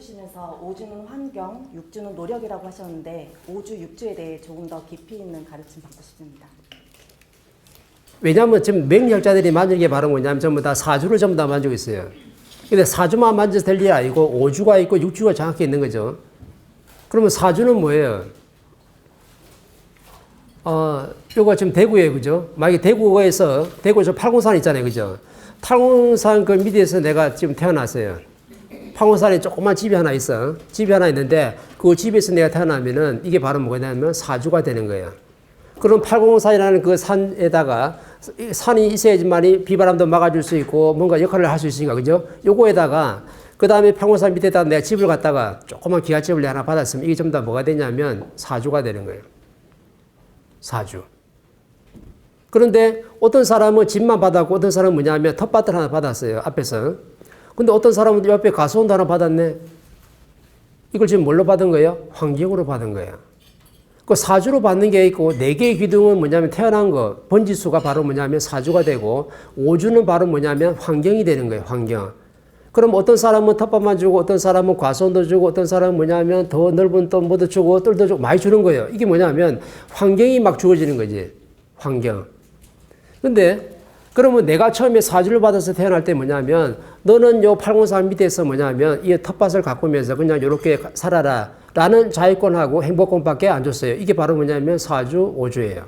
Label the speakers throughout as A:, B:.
A: 주시면서 5주는 환경, 6주는 노력이라고 하셨는데 5주, 6주에 대해 조금 더 깊이 있는 가르침 받고 싶습니다.
B: 왜냐하면 지금 명리학자들이 만든 게 바로 뭐냐면 전부 다 4주를 전부 다 만지고 있어요. 근데 4주만 만져서 될 일이 아니고 5주가 있고 6주가 정확히 있는 거죠. 그러면 4주는 뭐예요? 요거 지금 대구에, 그죠? 만약에 대구에서 8공산 있잖아요, 그죠? 8공산 그 밑에서 내가 지금 태어났어요. 8공산에 조그만 집이 하나 있어. 집이 하나 있는데 그 집에서 내가 태어나면은 이게 바로 뭐냐면 4주가 되는 거예요. 그럼 8공산이라는 그 산에다가 산이 있어야지만이 비바람도 막아줄 수 있고 뭔가 역할을 할 수 있으니까, 그죠? 요거에다가 그 다음에 8공산 밑에다 내가 집을 갖다가 조그만 기와집을 하나 받았으면 이게 전부 다 뭐가 되냐면 4주가 되는 거예요. 4주. 그런데 어떤 사람은 집만 받았고 어떤 사람은 뭐냐면 텃밭을 하나 받았어요. 앞에서. 근데 어떤 사람은 옆에 가수원도 하나 받았네. 이걸 지금 뭘로 받은 거예요? 환경으로 받은 거예요. 그 4주로 받는 게 있고 4개의 기둥은 뭐냐면 태어난 거, 번지수가 바로 뭐냐면 4주가 되고 5주는 바로 뭐냐면 환경이 되는 거예요. 환경. 그럼 어떤 사람은 텃밭만 주고 어떤 사람은 과수원도 주고 어떤 사람은 뭐냐면 더 넓은 또 뭐도 주고 뜰도 주고 많이 주는 거예요. 이게 뭐냐면 환경이 막 주어지는 거지. 환경. 근데 그러면 내가 처음에 4주를 받아서 태어날 때 뭐냐면 너는 요 803 밑에서 뭐냐면 이 텃밭을 가꾸면서 그냥 이렇게 살아라 라는 자유권하고 행복권밖에 안 줬어요. 이게 바로 뭐냐면 4주, 5주예요.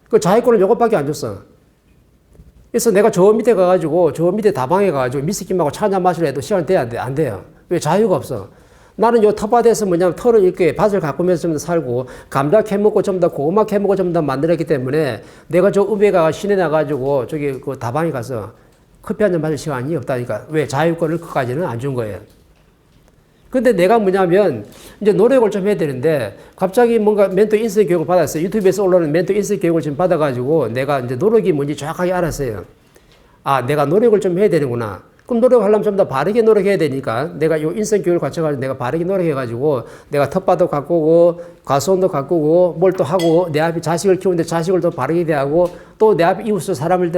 B: 그 자유권을 요것밖에 안 줬어. 그래서 내가 저 밑에 가가지고 저 밑에 다방에 가가지고 미스김하고 차 한잔 마시려 해도 시간 돼야 돼? 안 돼요. 왜? 자유가 없어. 나는 요 텃밭에서 뭐냐면 털을 이렇게 밭을 가꾸면서 좀 더 살고 감자 캐먹고 좀 더 고구마 캐먹고 좀 더 만들었기 때문에 내가 저 읍에 가 시내 나가지고 저기 그 다방에 가서 커피 한잔 마실 시간이 없다니까. 왜? 자유권을 그까지는 안 준 거예요. 근데 내가 뭐냐면 이제 노력을 좀 해야 되는데 갑자기 뭔가 멘토 인생 교육을 받았어요. 유튜브에서 올라오는 멘토 인생 교육을 지금 받아가지고 내가 이제 노력이 뭔지 정확하게 알았어요. 아, 내가 노력을 좀 해야 되는구나. 그럼 노력하려면 좀 더 바르게 노력해야 되니까 내가 요 인생 교육을 갖춰가지고 내가 바르게 노력해가지고 내가 텃밭도 가꾸고 과수원도 가꾸고 뭘 또 하고 내 앞에 자식을 키우는데 자식을 더 바르게 대하고 또 내 앞에 이웃을 사람을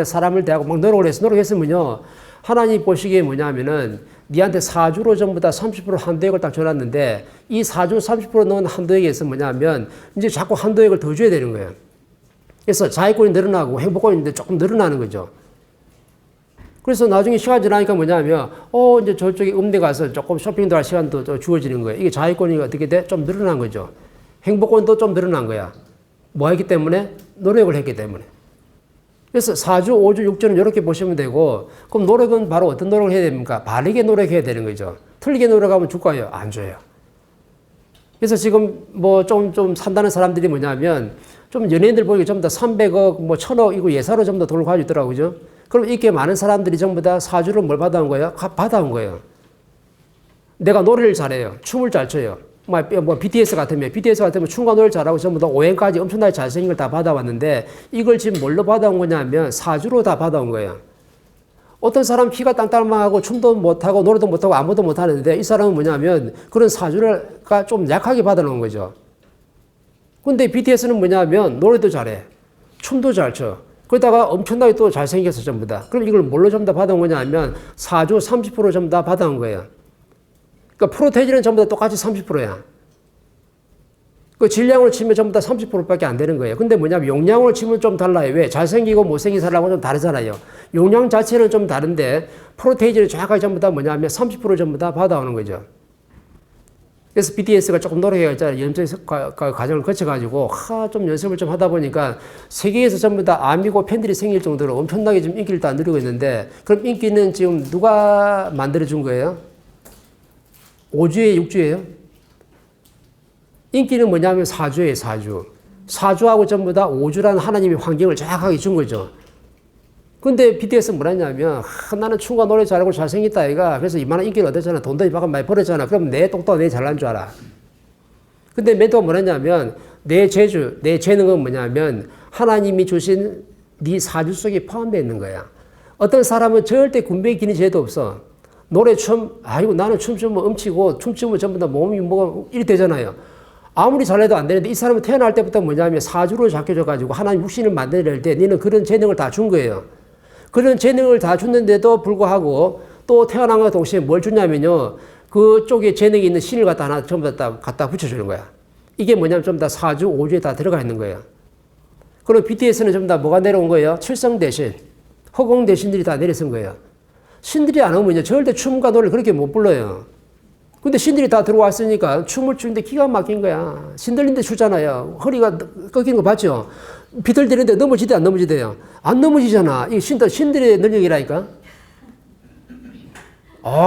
B: 대하고 막 노력을 해서 노력했으면요. 하나님 보시기에 뭐냐면은 니한테 4주로 전부 다 30% 한도액을 딱 줘놨는데 이 4주 30% 넣은 한도액에서 뭐냐면 이제 자꾸 한도액을 더 줘야 되는 거예요. 그래서 자유권이 늘어나고 행복권이 조금 늘어나는 거죠. 그래서 나중에 시간 지나니까 뭐냐면 이제 저쪽에 읍내 가서 조금 쇼핑도 할 시간도 또 주어지는 거예요. 이게 자유권이 어떻게 돼? 좀 늘어난 거죠. 행복권도 좀 늘어난 거야. 뭐 했기 때문에? 노력을 했기 때문에. 그래서 4주, 5주, 6주는 이렇게 보시면 되고 그럼 노력은 바로 어떤 노력을 해야 됩니까? 바르게 노력해야 되는 거죠. 틀리게 노력하면 줄까요? 안 줘요. 그래서 지금 뭐 좀 산다는 사람들이 뭐냐면 좀 연예인들 보니까 전부 다 300억, 뭐 1000억 이거 예사로 전부 다 돈을 가지고 있더라고요. 그죠? 그럼 이렇게 많은 사람들이 전부 다 4주를 뭘 받아온 거예요? 받아온 거예요. 내가 노래를 잘해요. 춤을 잘 춰요. 뭐 BTS 같으면 춤과 노래를 잘하고 전부 다 5행까지 엄청나게 잘생긴 걸 다 받아왔는데 이걸 지금 뭘로 받아온 거냐면 4주로 다 받아온 거예요. 어떤 사람 키가 땅땅하고 춤도 못하고 노래도 못하고 아무도 못하는데 이 사람은 뭐냐면 그런 4주가 좀 약하게 받아놓은 거죠. 근데 BTS는 뭐냐면 노래도 잘해. 춤도 잘 춰. 그러다가 엄청나게 또 잘생겨서 전부 다. 그럼 이걸 뭘로 전부 다 받아온 거냐면 4주 30% 전부 다 받아온 거예요. 그러니까 프로테이지는 전부 다 똑같이 30%야. 그 질량으로 치면 전부 다 30%밖에 안 되는 거예요. 근데 뭐냐면 용량으로 치면 좀 달라요. 왜? 잘생기고 못생긴 사람하고 좀 다르잖아요. 용량 자체는 좀 다른데 프로테이지는 정확하게 전부 다 뭐냐면 30% 전부 다 받아오는 거죠. 그래서 BTS가 조금 노력해가지고 연습 과정을 거쳐가지고 좀 연습을 좀 하다 보니까 세계에서 전부 다 아미고 팬들이 생길 정도로 엄청나게 좀 인기를 다 누리고 있는데 그럼 인기는 지금 누가 만들어준 거예요? 5주에 6주예요? 인기는 뭐냐면 4주예요, 4주. 4주하고 전부 다 5주라는 하나님의 환경을 정확하게 준 거죠. 근데 BTS는 뭐라 했냐면 나는 춤과 노래 잘하고 잘생겼다 이가 그래서 이만한 인기를 얻었잖아. 돈도 많이 벌었잖아. 그럼 내 똑똑 내 잘난 줄 알아. 근데 멘토가 뭐라 했냐면 내 재주, 내 재능은 뭐냐면 하나님이 주신 네 4주 속에 포함되어 있는 거야. 어떤 사람은 절대 군뱅이 기는 죄도 없어. 노래, 춤, 아이고 나는 춤추면 음치고 춤추면 전부 다 몸이 뭐가 이리 되잖아요. 아무리 잘해도 안 되는데 이 사람은 태어날 때부터 뭐냐면 4주로 잡혀져가지고 하나님 육신을 만들어낼 때 너는 그런 재능을 다 준 거예요. 그런 재능을 다 줬는데도 불구하고 또 태어난 것 동시에 뭘 줬냐면요. 그쪽에 재능이 있는 신을 갖다 하나 전부 다 갖다 붙여주는 거야. 이게 뭐냐면 좀 다 4주, 5주에 다 들어가 있는 거예요. 그리고 BTS는 전부 다 뭐가 내려온 거예요? 칠성 대신, 허공 대신들이 다 내려선 거예요. 신들이 안 오면 절대 춤과 노래를 그렇게 못 불러요. 근데 신들이 다 들어왔으니까 춤을 추는데 기가 막힌 거야. 신들린데 추잖아요. 허리가 꺾이는 거 봤죠? 비틀대는데 넘어지대 안 넘어지대요? 안 넘어지잖아. 이게 신들의 능력이라니까.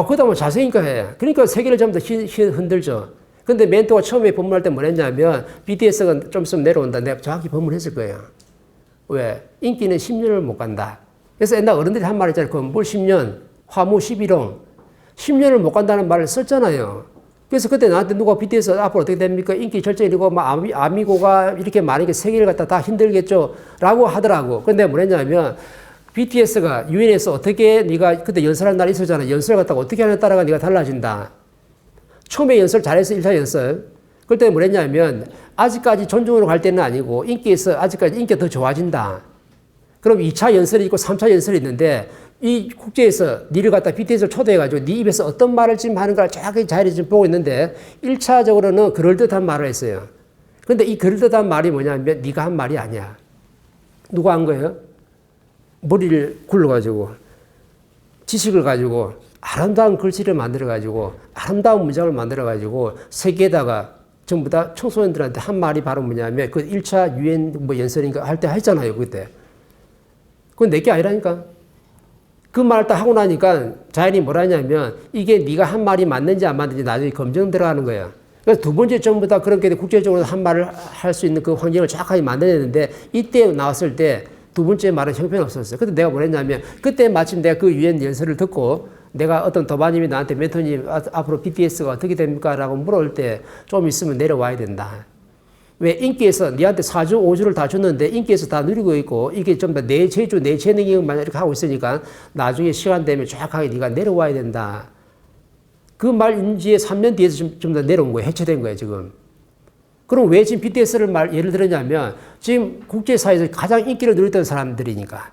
B: 그러다 뭐 자세니까 해. 그러니까 세계를 전부 다 흔들죠. 근데 멘토가 처음에 법문할 때 뭐랬냐면 BTS가 좀 있으면 내려온다. 내가 정확히 법문했을 거예요. 왜? 인기는 10년을 못 간다. 그래서 옛날 어른들이 한 말 있잖아요. 건불 10년, 화무 11홍. 10년을 못 간다는 말을 썼잖아요. 그래서 그때 나한테 누가 BTS 앞으로 어떻게 됩니까? 인기 절정이고 막 아미고가 이렇게 많으니까 세계를 갖다 다 힘들겠죠? 라고 하더라고. 근데 뭐랬냐면 BTS가 유엔에서 어떻게 네가 그때 연설할 날이 있었잖아. 연설 갖다가 어떻게 하냐에 따라가 네가 달라진다. 처음에 연설 잘해서 1차 연설. 그때 뭐랬냐면 아직까지 존중으로 갈 때는 아니고 인기에서 아직까지 인기가 더 좋아진다. 그럼 2차 연설이 있고 3차 연설이 있는데 이 국제에서 니를 갖다 BTS를 초대해가지고 네 입에서 어떤 말을 지금 하는가를 정확히 자리를 지금 보고 있는데 1차적으로는 그럴듯한 말을 했어요. 근데 이 그럴듯한 말이 뭐냐면 네가 한 말이 아니야. 누가 한 거예요? 머리를 굴러가지고 지식을 가지고 아름다운 글씨를 만들어가지고 아름다운 문장을 만들어가지고 세계에다가 전부 다 청소년들한테 한 말이 바로 뭐냐면 그 1차 유엔 뭐 연설인가 할 때 했잖아요. 그때. 그건 내게 아니라니까. 그 말을 딱 하고 나니까 자연이 뭐라 하냐면 이게 네가 한 말이 맞는지 안 맞는지 나중에 검증 들어가는 거야. 그래서 두 번째 전부 다 그렇게 국제적으로 한 말을 할 수 있는 그 환경을 정확하게 만들어내는데 이때 나왔을 때 두 번째 말은 형편없었어요. 근데 내가 뭐랬냐면 그때 마침 내가 그 유엔 연설을 듣고 내가 어떤 도마님이 나한테 멘토님 앞으로 BTS가 어떻게 됩니까? 라고 물어볼 때 좀 있으면 내려와야 된다. 왜 인기에서 니한테 4주, 5주를 다 줬는데 인기에서 다 누리고 있고 이게 좀 더 내 재주, 내 재능이만 이렇게 하고 있으니까 나중에 시간 되면 정확하게 네가 내려와야 된다. 그 말 인지에 3년 뒤에서 좀 더 내려온 거예요. 해체된 거예요, 지금. 그럼 왜 지금 BTS를 예를 들었냐면 지금 국제사회에서 가장 인기를 누렸던 사람들이니까.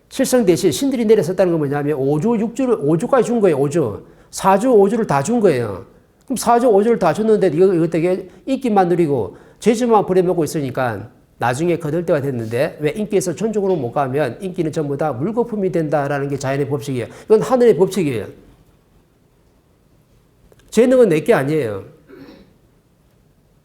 B: 실성 대신 신들이 내렸었다는 건 뭐냐면 5주까지 준 거예요, 5주. 4주, 5주를 다 준 거예요. 그럼 4주, 5주를 다 줬는데 이거 되게 인기만 누리고 재주만 부려먹고 있으니까 나중에 거들 때가 됐는데 왜 인기에서 존중으로 못 가면 인기는 전부 다 물거품이 된다라는 게 자연의 법칙이에요. 이건 하늘의 법칙이에요. 재능은 내게 아니에요.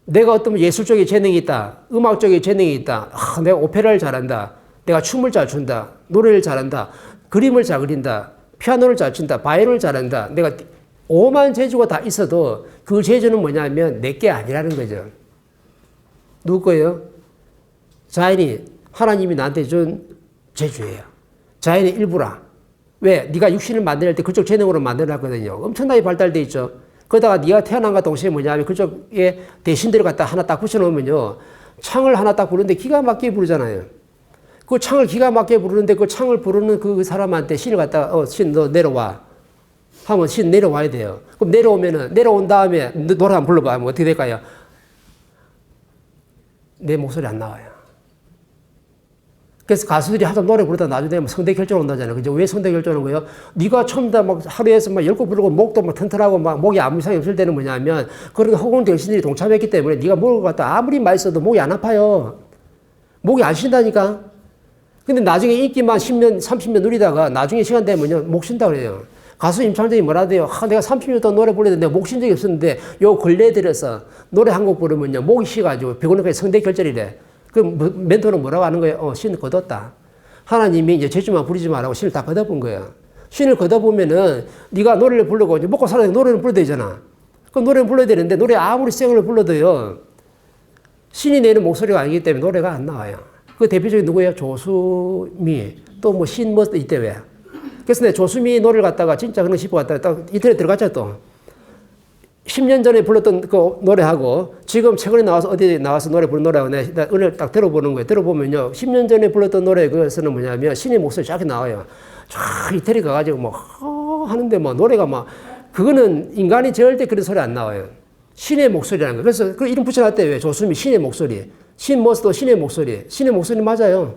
B: 내가 어떤 예술 쪽에 재능이 있다. 음악 쪽에 재능이 있다. 내가 오페라를 잘한다. 내가 춤을 잘 춘다. 노래를 잘한다. 그림을 잘 그린다. 피아노를 잘 친다. 바이올린을 잘한다. 내가 오만 재주가 다 있어도 그 재주는 뭐냐면 내게 아니라는 거죠. 누구 거예요? 자연이 하나님이 나한테 준 재주예요. 자연의 일부라. 왜? 네가 육신을 만들 때 그쪽 재능으로 만들어놨거든요. 엄청나게 발달돼 있죠. 그러다가 네가 태어난과 동시에 뭐냐면 그쪽에 대신들을 갖다 하나 딱 붙여놓으면요. 창을 하나 딱 부르는데 기가 막히게 부르잖아요. 그 창을 기가 막히게 부르는데 그 창을 부르는 그 사람한테 신을 갖다가 신 너 내려와. 하면 신 내려와야 돼요. 그럼 내려온 다음에 노래 한번 불러봐. 하면 어떻게 될까요? 내 목소리 안 나와요. 그래서 가수들이 하도 노래 부르다 나중에 성대 결절 온다잖아요. 그죠? 왜 성대 결절 오는 거예요? 네가 처음 다 막 하루에서 막 10곡 부르고 목도 막 튼튼하고 막 목이 아무 이상이 없을 때는 뭐냐면 그런 허공 대신들이 동참했기 때문에 네가 목을 갖다 아무리 많이 써도 목이 안 아파요. 목이 안 쉰다니까. 근데 나중에 인기만 10년, 30년 누리다가 나중에 시간 되면요. 목 쉰다 그래요. 가수 임창정이 뭐라 하대요? 내가 30년 동안 노래 부르는데 목 쉰 적이 없었는데 요 근래에 들어서 노래 한 곡 부르면요. 목이 쉬가지고 병원에 성대 결절이래. 그 멘토는 뭐라고 하는 거예요? 신 걷었다. 하나님이 이제 재주만 부리지 말라고 신을 다 걷어본 거예요. 신을 걷어보면은 네가 노래를 부르고 이제 먹고 살아야 노래를 불러야 되잖아. 그럼 노래를 불러야 되는데 노래 아무리 생을 불러도요. 신이 내는 목소리가 아니기 때문에 노래가 안 나와요. 그 대표적인 누구예요? 조수미. 또 뭐 신 뭐 이때 왜. 그래서 내 조수미 노래를 갖다가 진짜 그런 싶어 갖다가 딱 인터넷 들어갔죠 또. 10년 전에 불렀던 그 노래하고 지금 최근에 나와서 어디 나와서 노래 부른 노래하고 내가 오늘 딱 들어보는 거예요. 들어보면요. 10년 전에 불렀던 노래 그것은 뭐냐면 신의 목소리 쫙 나와요. 쫙 이태리 가가지고 뭐 하는데 뭐 노래가 막 그거는 인간이 절대 그런 소리 안 나와요. 신의 목소리라는 거예요. 그래서 그 이름 붙여놨대요. 왜? 조수미 신의 목소리. 신 머스도 신의 목소리. 신의 목소리 맞아요.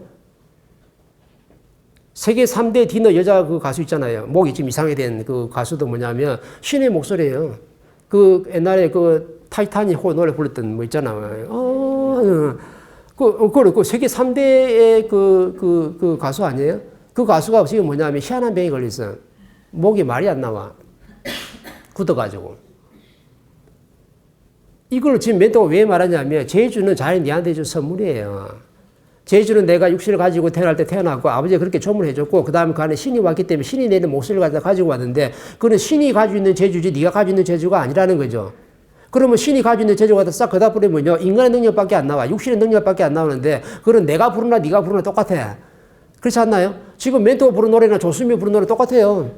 B: 세계 3대 디너 여자 그 가수 있잖아요. 목이 지금 이상하게 된 그 가수도 뭐냐면 신의 목소리예요. 그 옛날에 그 타이타닉 호 노래 불렀던 뭐 있잖아요. 그 세계 3대의 그 가수 아니에요? 그 가수가 지금 뭐냐면 희한한 병이 걸렸어. 목이 말이 안 나와. 굳어가지고. 이걸 지금 멘토가 왜 말하냐면 제주는 자연이 니한테 준 선물이에요. 제주는 내가 육신을 가지고 태어날 때 태어났고 아버지가 그렇게 조문해줬고 그 다음에 그 안에 신이 왔기 때문에 신이 내는 목소리를 가지고 왔는데 그건 신이 가지고 있는 제주지 네가 가지고 있는 제주가 아니라는 거죠. 그러면 신이 가지고 있는 제주가 싹 그다 뿌리면요 인간의 능력밖에 안 나와. 육신의 능력밖에 안 나오는데 그건 내가 부르나 네가 부르나 똑같아. 그렇지 않나요? 지금 멘토가 부른 노래나 조수미 부른 노래 똑같아요.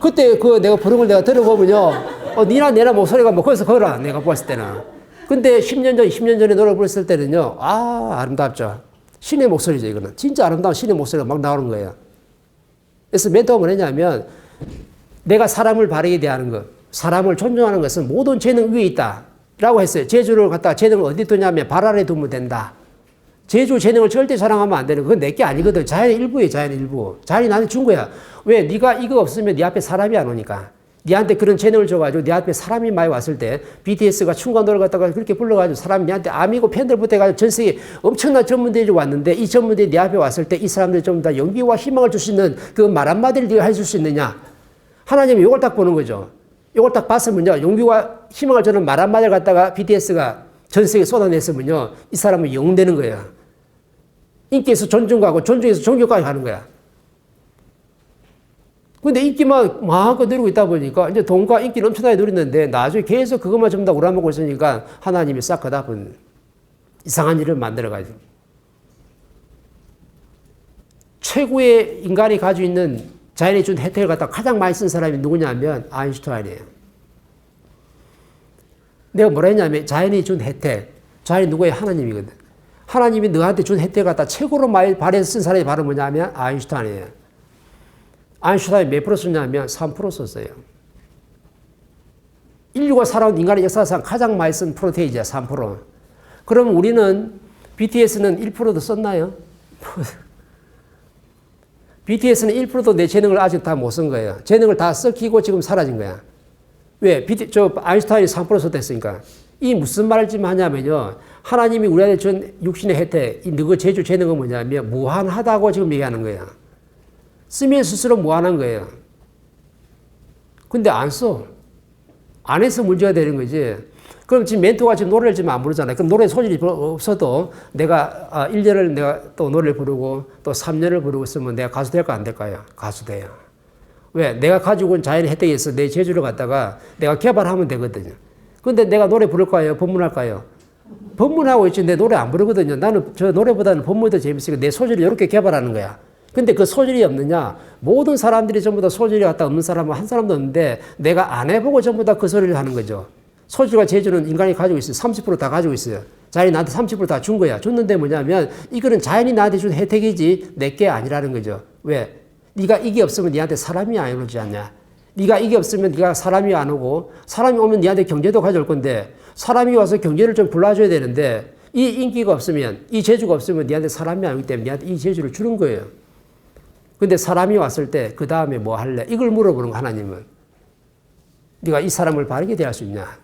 B: 그때 그 내가 부른 걸 내가 들어보면요 니나 내나 목소리가 뭐 거기서 걸어 내가 봤을 때는. 근데 10년 전, 20년 전에 노래 불렀을 때는요 아름답죠. 신의 목소리죠 이거는. 진짜 아름다운 신의 목소리가 막 나오는 거예요. 그래서 멘토가 뭐냐면 내가 사람을 바르게 대하는 것, 사람을 존중하는 것은 모든 재능 위에 있다 라고 했어요. 제주를 갖다가 재능을 어디 두냐면 발 아래 두면 된다. 제주 재능을 절대 자랑하면 안 되는 그건 내게 아니거든. 자연의 일부예요. 자연의 일부. 자연이 나한테 준 거야. 왜? 네가 이거 없으면 네 앞에 사람이 안 오니까. 네한테 그런 재능을 줘가지고 네 앞에 사람이 많이 왔을 때 BTS가 춤과 노래 갖다가 그렇게 불러가지고 사람이 네한테 아미고 팬들부터 해가지고 전 세계 엄청난 전문대들이 왔는데 이 전문대들이 네 앞에 왔을 때 이 사람들이 좀 더 용기와 희망을 줄 수 있는 그 말 한마디를 네가 해줄 수 있느냐. 하나님이 이걸 딱 보는 거죠. 이걸 딱 봤으면요 용기와 희망을 주는 말 한마디를 갖다가 BTS가 전 세계에 쏟아냈으면요 이 사람은 영되는 거예요. 인기에서 존중하고 존중에서 존경까지 가는 거야. 근데 인기만 마음껏 누리고 있다 보니까 이제 돈과 인기를 엄청나게 누리는데 나중에 계속 그것만 전부 다 우라먹고 있으니까 하나님이 싹 그다 본 이상한 일을 만들어가지고 최고의 인간이 가지고 있는 자연이 준 혜택을 갖다 가장 많이 쓴 사람이 누구냐면 아인슈타인이에요. 내가 뭐라 했냐면 자연이 준 혜택. 자연이 누구예요? 하나님이거든. 하나님이 너한테 준 혜택을 갖다 최고로 많이 발해서 쓴 사람이 바로 뭐냐면 아인슈타인이에요. 아인슈타인이 몇 프로 썼냐면 3% 썼어요. 인류가 살아온 인간의 역사상 가장 많이 쓴 프로테이지야 3%. 그럼 우리는 BTS는 1%도 썼나요? BTS는 1%도 내 재능을 아직 다 못 쓴 거예요. 재능을 다 썩히고 지금 사라진 거야. 왜? 아인슈타인이 3% 썼댔으니까. 이 무슨 말을 지금 하냐면요. 하나님이 우리한테 준 육신의 혜택, 너그 제주 재능은 뭐냐면 무한하다고 지금 얘기하는 거예요. 쓰면 스스로 무한한 거예요. 근데 안 써. 안 해서 문제가 되는 거지. 그럼 지금 멘토가 지금 노래를 지금 안 부르잖아요. 그럼 노래 소질이 없어도 내가 1년을 내가 또 노래를 부르고 또 3년을 부르고 있으면 내가 가수 될까 안 될까요? 가수 돼요. 왜? 내가 가지고 온 자연의 혜택이 있어. 내 재주를 갖다가 내가 개발하면 되거든요. 근데 내가 노래 부를까요? 법문할까요? 법문하고 있지. 내 노래 안 부르거든요. 나는 저 노래보다는 법문이 더 재밌으니까 내 소질을 이렇게 개발하는 거야. 근데 그 소질이 없느냐? 모든 사람들이 전부 다 소질이 갖다 없는 사람은 한 사람도 없는데 내가 안 해보고 전부 다 그 소리를 하는 거죠. 소질과 재주는 인간이 가지고 있어요. 30% 다 가지고 있어요. 자연이 나한테 30% 다 준 거야. 줬는데 뭐냐면 이거는 자연이 나한테 준 혜택이지 내게 아니라는 거죠. 왜? 네가 이게 없으면 네한테 사람이 안 오지 않냐. 네가 이게 없으면 네가 사람이 안 오고 사람이 오면 네한테 경제도 가져올 건데 사람이 와서 경제를 좀 불러줘야 되는데 이 인기가 없으면 이 재주가 없으면 네한테 사람이 안 오기 때문에 네한테 이 재주를 주는 거예요. 근데 사람이 왔을 때 그 다음에 뭐 할래? 이걸 물어보는 거 하나님은. 네가 이 사람을 바르게 대할 수 있냐?